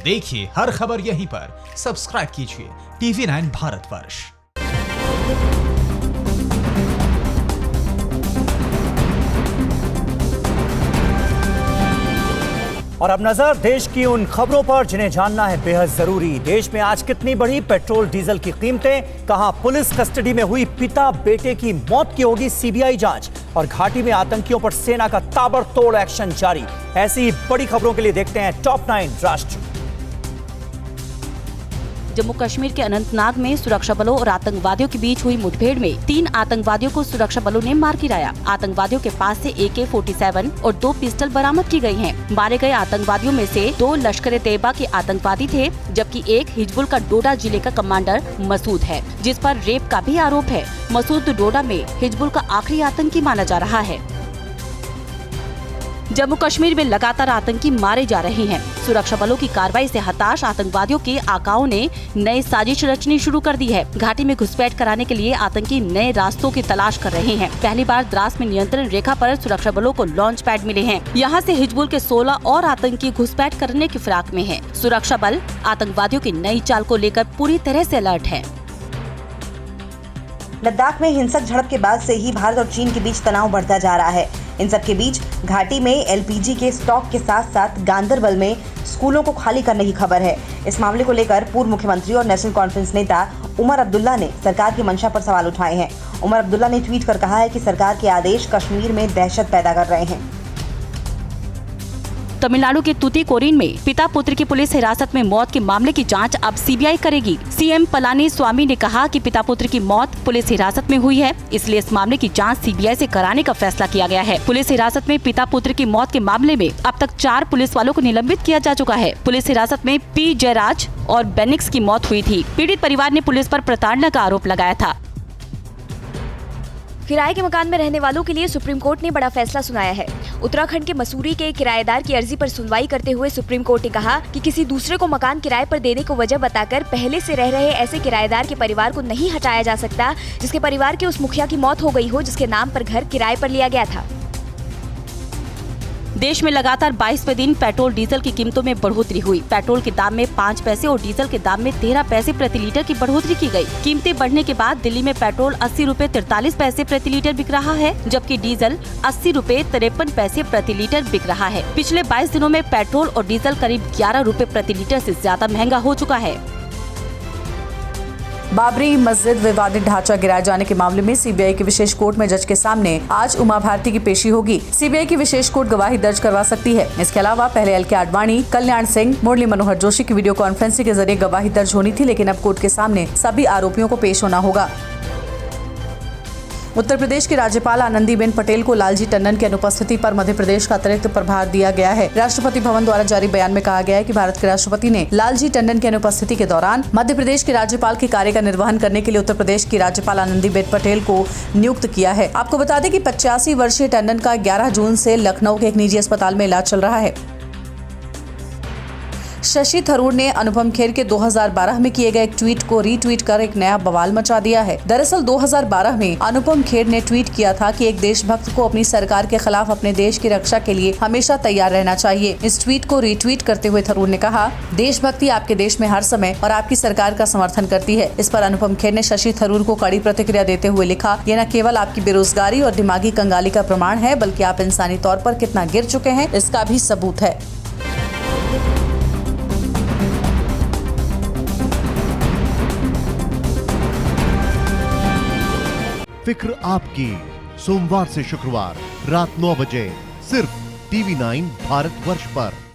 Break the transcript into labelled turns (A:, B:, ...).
A: देखिए हर खबर यहीं पर। सब्सक्राइब कीजिए TV9 भारतवर्ष।
B: और अब नजर देश की उन खबरों पर जिन्हें जानना है बेहद जरूरी। देश में आज कितनी बढ़ी पेट्रोल डीजल की कीमतें, कहां पुलिस कस्टडी में हुई पिता बेटे की मौत की होगी सीबीआई जांच, और घाटी में आतंकियों पर सेना का ताबड़तोड़ एक्शन जारी। ऐसी ही बड़ी खबरों के लिए देखते हैं टॉप 9 राष्ट्र।
C: जम्मू कश्मीर के अनंतनाग में सुरक्षा बलों और आतंकवादियों के बीच हुई मुठभेड़ में 3 आतंकवादियों को सुरक्षा बलों ने मार गिराया। आतंकवादियों के पास से AK-47 और 2 पिस्टल बरामद की गई हैं। मारे गए आतंकवादियों में से 2 लश्कर-ए-तैयबा के आतंकवादी थे, जबकि एक हिजबुल का डोडा जिले का कमांडर मसूद है, जिस पर रेप का भी आरोप है। मसूद डोडा में हिजबुल का आखिरी आतंकी माना जा रहा है। जम्मू कश्मीर में लगातार आतंकी मारे जा रहे हैं। सुरक्षा बलों की कार्रवाई से हताश आतंकवादियों के आकाओं ने नई साजिश रचनी शुरू कर दी है। घाटी में घुसपैठ कराने के लिए आतंकी नए रास्तों की तलाश कर रहे हैं। पहली बार द्रास में नियंत्रण रेखा पर सुरक्षा बलों को लॉन्च पैड मिले हैं। यहाँ से हिजबुल के 16 और आतंकी घुसपैठ करने की फिराक में हैं। सुरक्षा बल आतंकवादियों की नई चाल को लेकर पूरी तरह से अलर्ट है।
D: लद्दाख में हिंसक झड़प के बाद से ही भारत और चीन के बीच तनाव बढ़ता जा रहा है। इन सब के बीच घाटी में LPG के स्टॉक के साथ साथ गांदरबल में स्कूलों को खाली करने की खबर है। इस मामले को लेकर पूर्व मुख्यमंत्री और नेशनल कॉन्फ्रेंस नेता उमर अब्दुल्ला ने सरकार की मंशा पर सवाल उठाए हैं। उमर अब्दुल्ला ने ट्वीट कर कहा है कि सरकार के आदेश कश्मीर में दहशत पैदा कर रहे हैं।
C: तमिलनाडु के तूतीकोरिन में पिता पुत्र की पुलिस हिरासत में मौत के मामले की जांच अब सीबीआई करेगी। सीएम पलानी स्वामी ने कहा कि पिता पुत्र की मौत पुलिस हिरासत में हुई है, इसलिए इस मामले की जांच सीबीआई से कराने का फैसला किया गया है। पुलिस हिरासत में पिता पुत्र की मौत के मामले में अब तक 4 पुलिस वालों को निलंबित किया जा चुका है। पुलिस हिरासत में P जयराज और बेनिक्स की मौत हुई थी। पीड़ित परिवार ने पुलिस पर प्रताड़ना का आरोप लगाया था।
E: किराए के मकान में रहने वालों के लिए सुप्रीम कोर्ट ने बड़ा फैसला सुनाया है। उत्तराखंड के मसूरी के किराएदार की अर्जी पर सुनवाई करते हुए सुप्रीम कोर्ट ने कहा कि किसी दूसरे को मकान किराए पर देने को वजह बताकर पहले से रह रहे ऐसे किराएदार के परिवार को नहीं हटाया जा सकता जिसके परिवार के उस मुखिया की मौत हो गई हो जिसके नाम पर घर किराए पर लिया गया था।
C: देश में लगातार 22वें दिन पेट्रोल डीजल की कीमतों में बढ़ोतरी हुई। पेट्रोल के दाम में 5 पैसे और डीजल के दाम में 13 पैसे प्रति लीटर की बढ़ोतरी की गई। कीमतें बढ़ने के बाद दिल्ली में पेट्रोल 80 रुपए 43 पैसे प्रति लीटर बिक रहा है, जबकि डीजल 80 रुपए 53 पैसे प्रति लीटर बिक रहा है। पिछले 22 दिनों में पेट्रोल और डीजल करीब 11 रुपए प्रति लीटर से ज्यादा महंगा हो चुका है।
F: बाबरी मस्जिद विवादित ढांचा गिराए जाने के मामले में सीबीआई की विशेष कोर्ट में जज के सामने आज उमा भारती की पेशी होगी। सीबीआई की विशेष कोर्ट गवाही दर्ज करवा सकती है। इसके अलावा पहले LK आडवाणी, कल्याण सिंह, मुरली मनोहर जोशी की वीडियो कॉन्फ्रेंसिंग के जरिए गवाही दर्ज होनी थी, लेकिन अब कोर्ट के सामने सभी आरोपियों को पेश होना होगा। उत्तर प्रदेश की राज्यपाल आनंदीबेन पटेल को लालजी टंडन की अनुपस्थिति पर मध्य प्रदेश का अतिरिक्त प्रभार दिया गया है। राष्ट्रपति भवन द्वारा जारी बयान में कहा गया है कि भारत के राष्ट्रपति ने लालजी टंडन की अनुपस्थिति के दौरान मध्य प्रदेश के राज्यपाल के कार्य का निर्वहन करने के लिए उत्तर प्रदेश की राज्यपाल आनंदीबेन पटेल को नियुक्त किया है। आपको बता दें कि 85 वर्षीय टंडन का 11 जून से लखनऊ के एक निजी अस्पताल में इलाज चल रहा है। शशि थरूर ने अनुपम खेर के 2012 में किए गए एक ट्वीट को रीट्वीट कर एक नया बवाल मचा दिया है। दरअसल 2012 में अनुपम खेर ने ट्वीट किया था कि एक देशभक्त को अपनी सरकार के खिलाफ अपने देश की रक्षा के लिए हमेशा तैयार रहना चाहिए। इस ट्वीट को रीट्वीट करते हुए थरूर ने कहा, देशभक्ति आपके देश में हर समय और आपकी सरकार का समर्थन करती है। इस पर अनुपम खेर ने शशि थरूर को कड़ी प्रतिक्रिया देते हुए लिखा, यह न केवल आपकी बेरोजगारी और दिमागी कंगाली का प्रमाण है, बल्कि आप इंसानी तौर पर कितना गिर चुके हैं इसका भी सबूत है।
G: फिक्र आपकी, सोमवार से शुक्रवार रात 9 बजे सिर्फ TV9 भारतवर्ष पर।